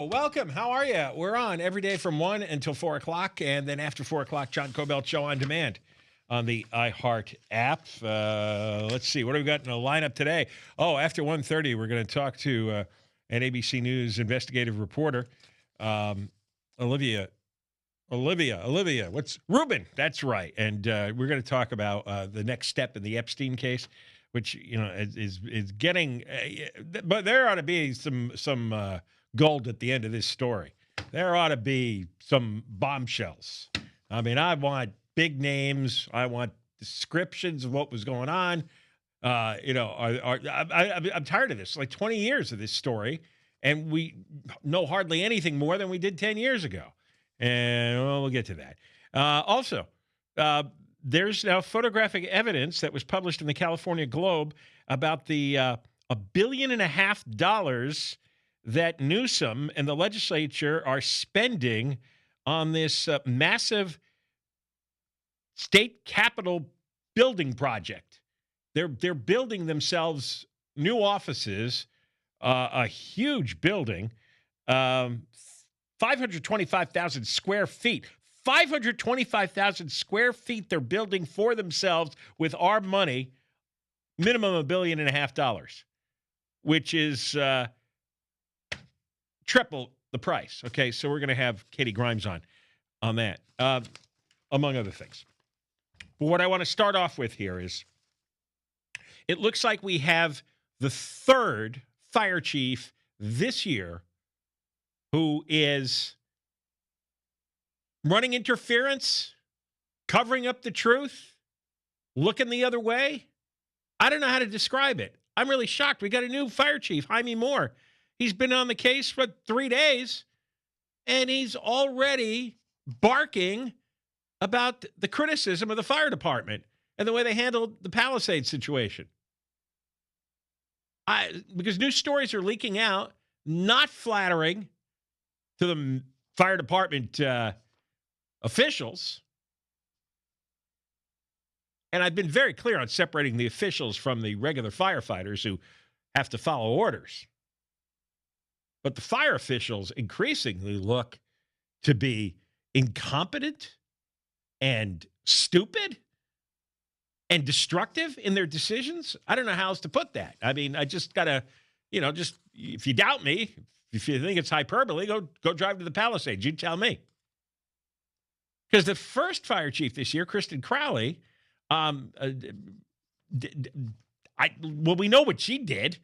Welcome. How are you? We're on every day from 1 until 4 o'clock, and then after 4 o'clock, John Kobylt Show on demand on the iHeart app. Let's see. What do we got in the lineup today? Oh, after 1:30, we're going to talk to an ABC News investigative reporter, Olivia. What's Rubin? That's right. And we're going to talk about the next step in the Epstein case, which, is getting but there ought to be some gold at the end of this story. There ought to be some bombshells. I mean, I want big names. I want descriptions of what was going on. I'm tired of this. Like 20 years of this story, and we know hardly anything more than we did 10 years ago. And we'll get to that. Also, there's now photographic evidence that was published in the California Globe about the $1.5 billion that Newsom and the legislature are spending on this massive state capitol building project. They're building themselves new offices, a huge building, 525,000 square feet. 525,000 square feet they're building for themselves with our money, minimum $1.5 billion, which is triple the price. Okay, so we're going to have Katie Grimes on that, among other things. But what I want to start off with here is it looks like we have the third fire chief this year who is running interference, covering up the truth, looking the other way. I don't know how to describe it. I'm really shocked. We got a new fire chief, Jaime Moore. He's been on the case for 3 days, and he's already barking about the criticism of the fire department and the way they handled the Palisades situation. Because new stories are leaking out, not flattering to the fire department officials. And I've been very clear on separating the officials from the regular firefighters who have to follow orders. But the fire officials increasingly look to be incompetent and stupid and destructive in their decisions. I don't know how else to put that. I mean, I just got to, just if you doubt me, if you think it's hyperbole, go drive to the Palisades. You tell me. Because the first fire chief this year, Kristen Crowley, we know what she did.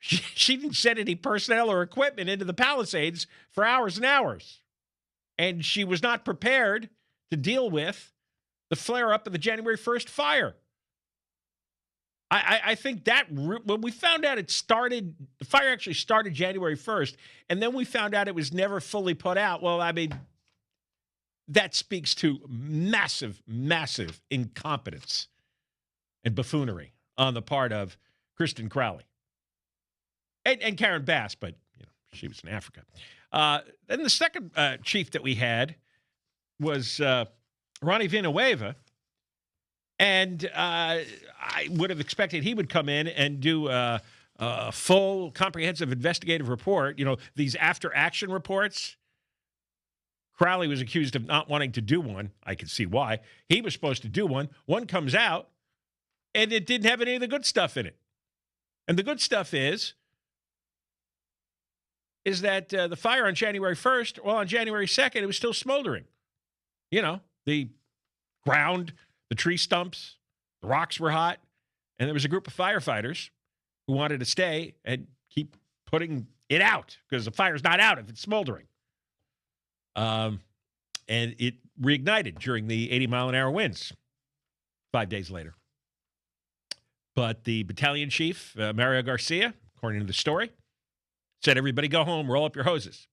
She didn't send any personnel or equipment into the Palisades for hours and hours. And she was not prepared to deal with the flare-up of the January 1st fire. I think that when we found out the fire actually started January 1st, and then we found out it was never fully put out. Well, I mean, that speaks to massive, massive incompetence and buffoonery on the part of Kristen Crowley. And Karen Bass, but she was in Africa. Then the second chief that we had was Ronnie Villanueva, and I would have expected he would come in and do a full, comprehensive investigative report. These after-action reports. Crowley was accused of not wanting to do one. I could see why. He was supposed to do one. One comes out, and it didn't have any of the good stuff in it. And the good stuff is that the fire on January 1st, on January 2nd, it was still smoldering. The ground, the tree stumps, the rocks were hot, and there was a group of firefighters who wanted to stay and keep putting it out because the fire's not out if it's smoldering. And it reignited during the 80-mile-an-hour winds 5 days later. But the battalion chief, Mario Garcia, according to the story, said, everybody go home, roll up your hoses.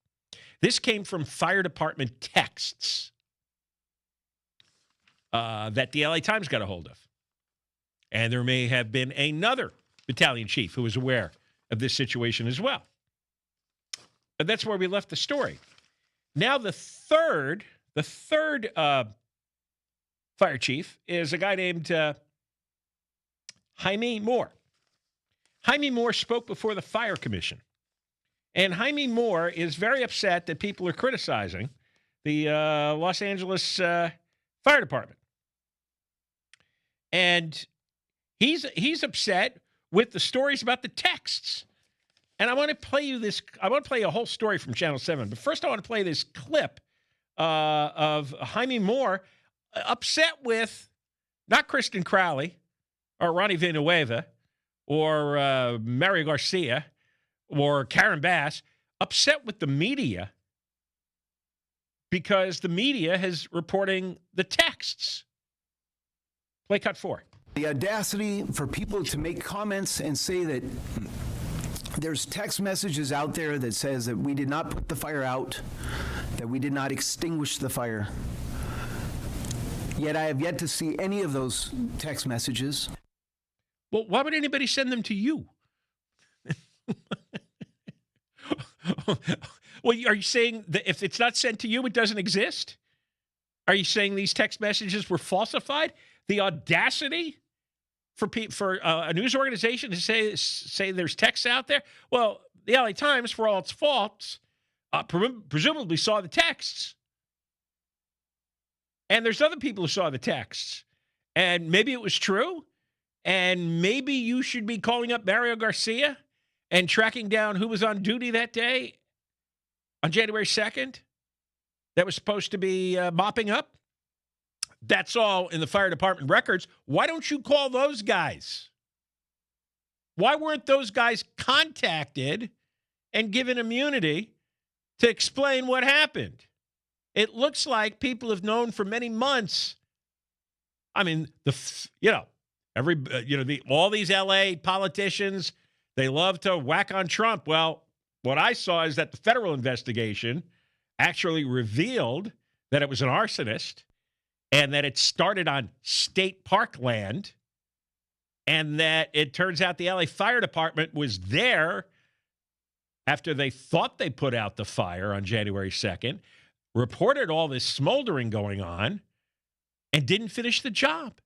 This came from fire department texts that the LA Times got a hold of. And there may have been another battalion chief who was aware of this situation as well. And that's where we left the story. Now the third fire chief is a guy named Jaime Moore. Jaime Moore spoke before the Fire Commission. And Jaime Moore is very upset that people are criticizing the Los Angeles Fire Department. And he's upset with the stories about the texts. And I want to play you this. I want to play a whole story from Channel 7. But first, I want to play this clip of Jaime Moore upset with not Kristen Crowley or Ronnie Villanueva or Mario Garcia or Karen Bass, upset with the media because the media is reporting the texts. Play cut 4. The audacity for people to make comments and say that there's text messages out there that says that we did not put the fire out, that we did not extinguish the fire. Yet I have yet to see any of those text messages. Well, why would anybody send them to you? Well, are you saying that if it's not sent to you, it doesn't exist? Are you saying these text messages were falsified? The audacity for a news organization to say there's texts out there? Well, the LA Times, for all its faults, presumably saw the texts. And there's other people who saw the texts. And maybe it was true. And maybe you should be calling up Mario Garcia and tracking down who was on duty that day on January 2nd that was supposed to be mopping up. That's all in the fire department records. Why don't you call those guys? Why weren't those guys contacted and given immunity to explain what happened? It looks like people have known for many months. I mean, all these LA politicians, they love to whack on Trump. Well, what I saw is that the federal investigation actually revealed that it was an arsonist and that it started on state park land, and that it turns out the LA Fire Department was there after they thought they put out the fire on January 2nd, reported all this smoldering going on, and didn't finish the job.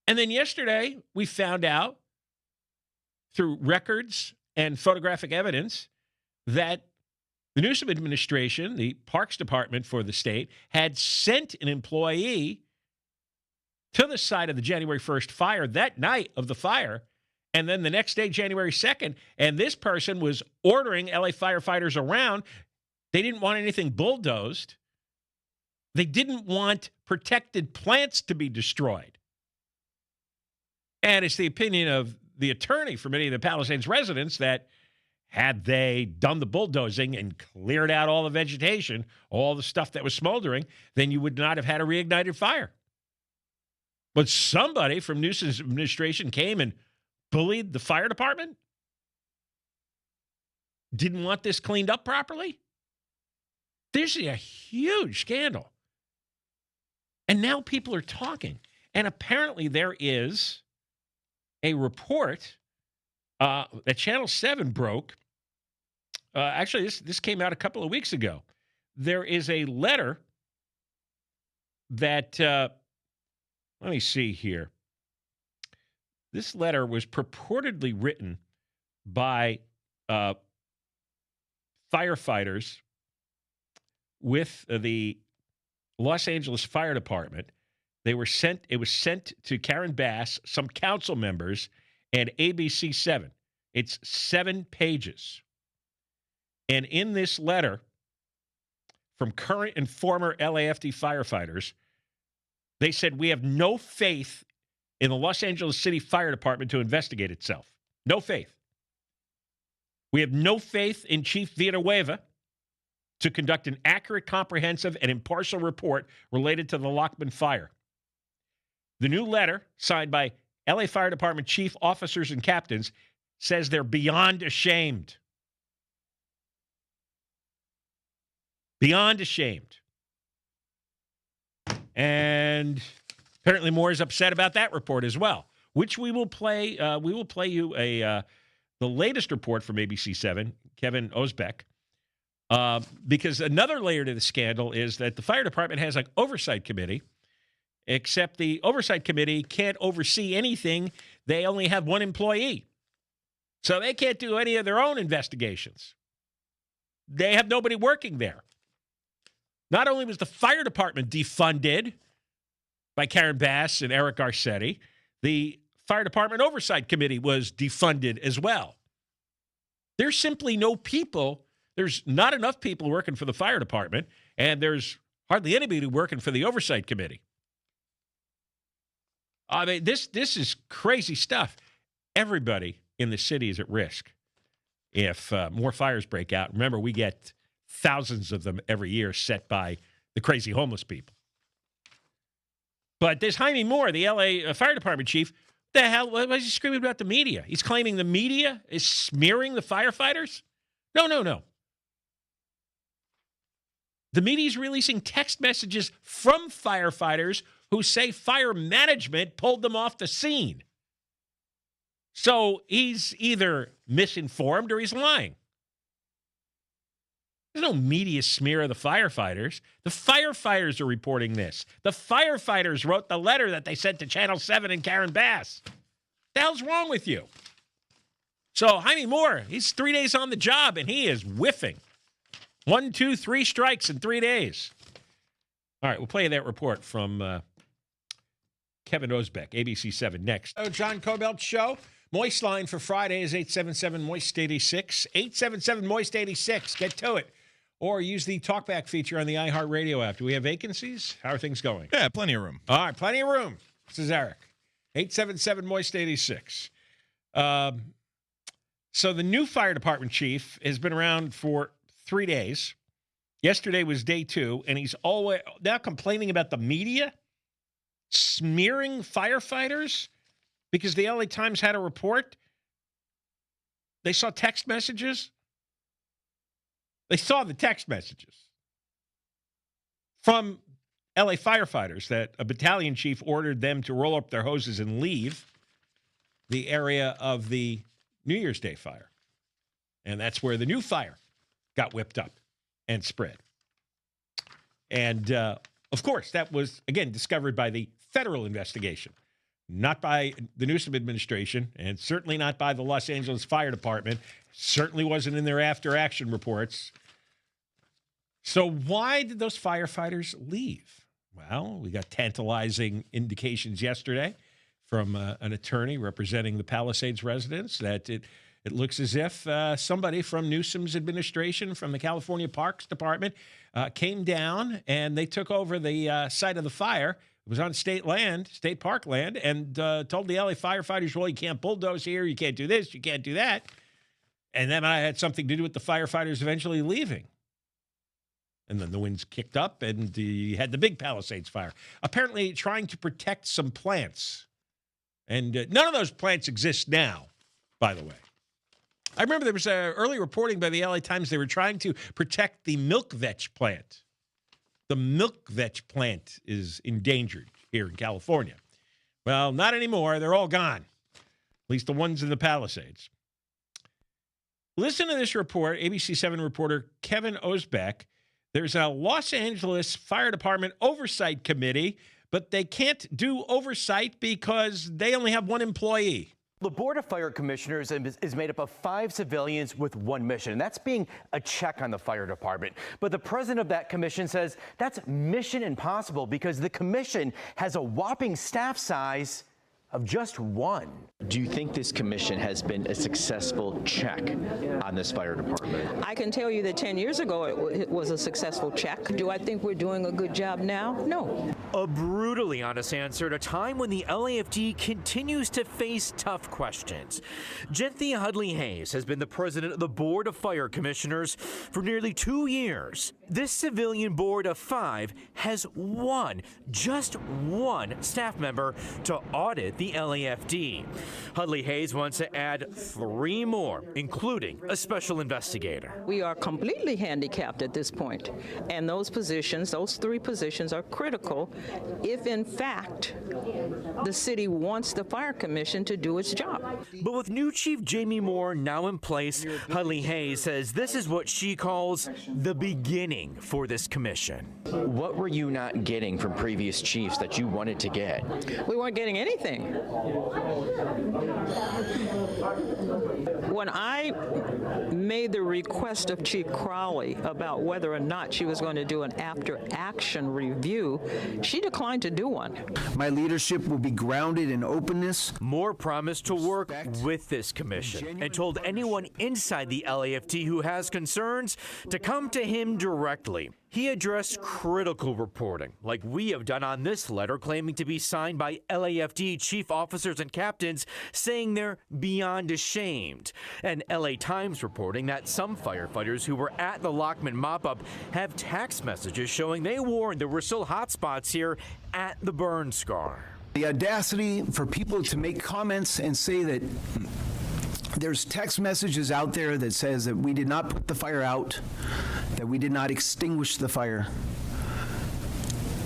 And then yesterday, we found out through records and photographic evidence that the Newsom administration, the Parks Department for the state, had sent an employee to the site of the January 1st fire that night of the fire, and then the next day, January 2nd, and this person was ordering LA firefighters around. They didn't want anything bulldozed. They didn't want protected plants to be destroyed. And it's the opinion of the attorney for many of the Palisades residents that had they done the bulldozing and cleared out all the vegetation, all the stuff that was smoldering, then you would not have had a reignited fire. But somebody from Newsom's administration came and bullied the fire department? Didn't want this cleaned up properly? This is a huge scandal. And now people are talking. And apparently there is a report that Channel 7 broke. Actually, this came out a couple of weeks ago. There is a letter that, let me see here. This letter was purportedly written by firefighters with the Los Angeles Fire Department. It was sent to Karen Bass, some council members, and ABC 7. It's 7 pages. And in this letter from current and former LAFD firefighters, they said, we have no faith in the Los Angeles City Fire Department to investigate itself. No faith. We have no faith in Chief Villanueva to conduct an accurate, comprehensive, and impartial report related to the Lachman Fire. The new letter, signed by LA Fire Department chief officers and captains, says they're beyond ashamed. Beyond ashamed. And apparently Moore is upset about that report as well, which we will play. We will play you the latest report from ABC 7, Kevin Osbeck, because another layer to the scandal is that the fire department has an oversight committee, except the oversight committee can't oversee anything. They only have one employee. So they can't do any of their own investigations. They have nobody working there. Not only was the fire department defunded by Karen Bass and Eric Garcetti, the Fire Department Oversight Committee was defunded as well. There's simply no people. There's not enough people working for the fire department, and there's hardly anybody working for the Oversight Committee. I mean, this is crazy stuff. Everybody in the city is at risk if more fires break out. Remember, we get thousands of them every year set by the crazy homeless people. But this Jaime Moore, the LA Fire Department chief, the hell, why is he screaming about the media? He's claiming the media is smearing the firefighters? No. The media is releasing text messages from firefighters who say fire management pulled them off the scene. So he's either misinformed or he's lying. There's no media smear of the firefighters. The firefighters are reporting this. The firefighters wrote the letter that they sent to Channel 7 and Karen Bass. What the hell's wrong with you? So Jaime Moore, he's 3 days on the job, and he is whiffing. 1, 2, 3 strikes in 3 days. All right, we'll play that report from Kevin Osbeck, ABC 7, next. Oh, John Kobylt Show. Moist line for Friday is 877-MOIST-86. 877-MOIST-86. Get to it. Or use the talkback feature on the iHeartRadio app. Do we have vacancies? How are things going? Yeah, plenty of room. All right, plenty of room. This is Eric. 877-MOIST-86. So the new fire department chief has been around for 3 days. Yesterday was day 2, and he's always now complaining about the media smearing firefighters because the LA Times had a report. They saw text messages. They saw the text messages from LA firefighters that a battalion chief ordered them to roll up their hoses and leave the area of the New Year's Day fire. And that's where the new fire got whipped up and spread. And, of course, that was, again, discovered by the federal investigation, not by the Newsom administration, and certainly not by the Los Angeles Fire Department. Certainly wasn't in their after-action reports. So why did those firefighters leave? Well, we got tantalizing indications yesterday from an attorney representing the Palisades residents that it looks as if somebody from Newsom's administration, from the California Parks Department, came down and they took over the site of the fire. It was on state land, state park land, and told the LA firefighters, well, you can't bulldoze here, you can't do this, you can't do that. And then I had something to do with the firefighters eventually leaving. And then the winds kicked up, and you had the big Palisades fire. Apparently trying to protect some plants. And none of those plants exist now, by the way. I remember there was early reporting by the LA Times. They were trying to protect the milk vetch plant. The milk vetch plant is endangered here in California. Well, not anymore. They're all gone, at least the ones in the Palisades. Listen to this report, ABC 7 reporter Kevin Osbeck. There's a Los Angeles Fire Department Oversight Committee, but they can't do oversight because they only have one employee. The Board of Fire Commissioners is made up of 5 civilians with one mission, and that's being a check on the fire department. But the president of that commission says that's mission impossible because the commission has a whopping staff size of just 1. Do you think this commission has been a successful check on this fire department? I can tell you that 10 years ago it was a successful check. Do I think we're doing a good job now? No. A brutally honest answer at a time when the LAFD continues to face tough questions. Cynthia Hudley Hayes has been the president of the Board of Fire Commissioners for nearly 2 years. This civilian board of 5 has just one staff member to audit the LAFD. Hudley Hayes wants to add 3 more, including a special investigator. We are completely handicapped at this point, and those 3 positions are critical if, in fact, the city wants the Fire Commission to do its job. But with new Chief Jaime Moore now in place, Hudley Hayes says this is what she calls the beginning for this commission. What were you not getting from previous chiefs that you wanted to get? We weren't getting anything. When I made the request of Chief Crowley about whether or not she was going to do an after-action review, she declined to do one. My leadership will be grounded in openness. Moore promised to work with this commission and told anyone inside the LAFD who has concerns to come to him directly. He addressed critical reporting, like we have done on this letter claiming to be signed by LAFD chief officers and captains, saying they're beyond ashamed. And LA Times reporting that some firefighters who were at the Lachman mop-up have text messages showing they warned there were still hot spots here at the burn scar. The audacity for people to make comments and say that there's text messages out there that says that we did not put the fire out, that we did not extinguish the fire.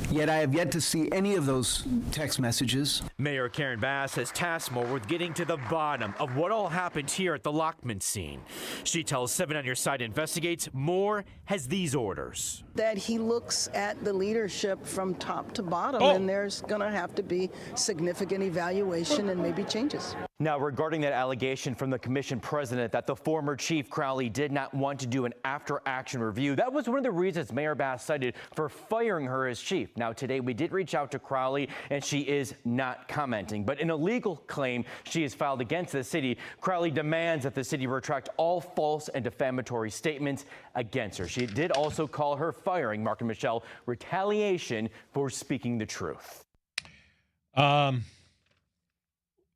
Yet I have yet to see any of those text messages. Mayor Karen Bass has tasked Moore with getting to the bottom of what all happened here at the Lachman scene. She tells 7 on Your Side Investigates Moore has these orders. That he looks at the leadership from top to bottom, and there's going to have to be significant evaluation and maybe changes. Now, regarding that allegation from the commission president that the former Chief Crowley did not want to do an after-action review, that was one of the reasons Mayor Bass cited for firing her as chief. Now, today we did reach out to Crowley, and she is not commenting. But in a legal claim she has filed against the city, Crowley demands that the city retract all false and defamatory statements against her. She did also call her firing, Mark and Michelle, retaliation for speaking the truth.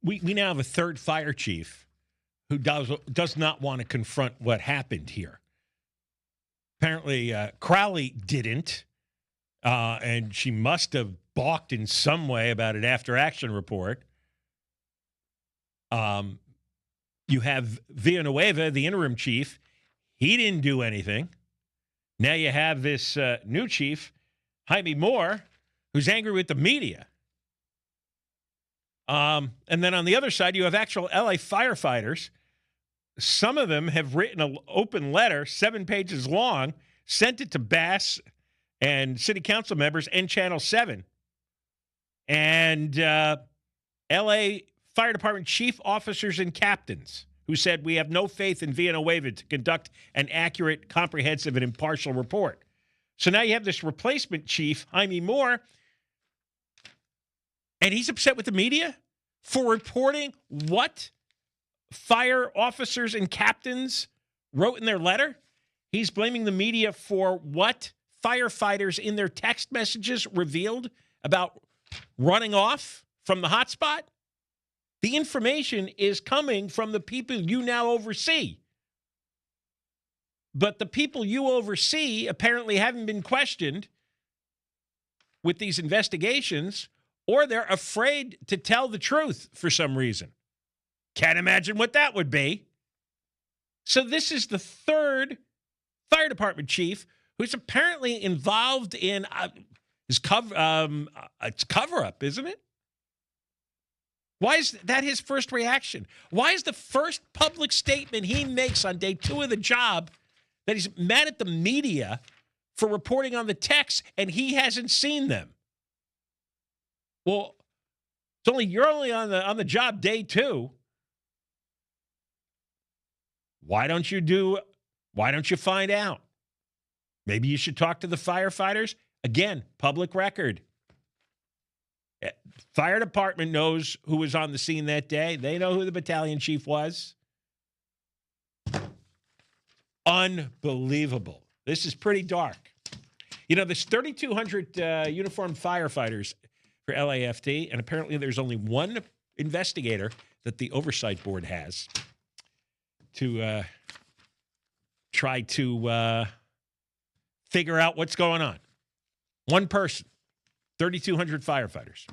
We now have a third fire chief who does not want to confront what happened here. Apparently, Crowley didn't, and she must have balked in some way about an after-action report. You have Villanueva, the interim chief. He didn't do anything. Now you have this new chief, Jaime Moore, who's angry with the media. And then on the other side, you have actual LA firefighters. Some of them have written an open letter, 7 pages long, sent it to Bass and city council members and Channel 7. And LA Fire Department chief officers and captains who said, we have no faith in Villanueva to conduct an accurate, comprehensive, and impartial report. So now you have this replacement chief, Jaime Moore, and he's upset with the media for reporting what fire officers and captains wrote in their letter. He's blaming the media for what firefighters in their text messages revealed about running off from the hotspot. The information is coming from the people you now oversee. But the people you oversee apparently haven't been questioned with these investigations, or they're afraid to tell the truth for some reason. Can't imagine what that would be. So this is the third fire department chief who's apparently involved in his cover-up, isn't it? Why is that his first reaction? Why is the first public statement he makes on day 2 of the job that he's mad at the media for reporting on the texts and he hasn't seen them? Well, you're only on the job day 2. Why don't you find out? Maybe you should talk to the firefighters. Again, public record. Fire department knows who was on the scene that day. They know who the battalion chief was. Unbelievable. This is pretty dark. You know, there's 3,200 uniformed firefighters for LAFD, and apparently there's only one investigator that the Oversight Board has to try to figure out what's going on. One person, 3,200 firefighters.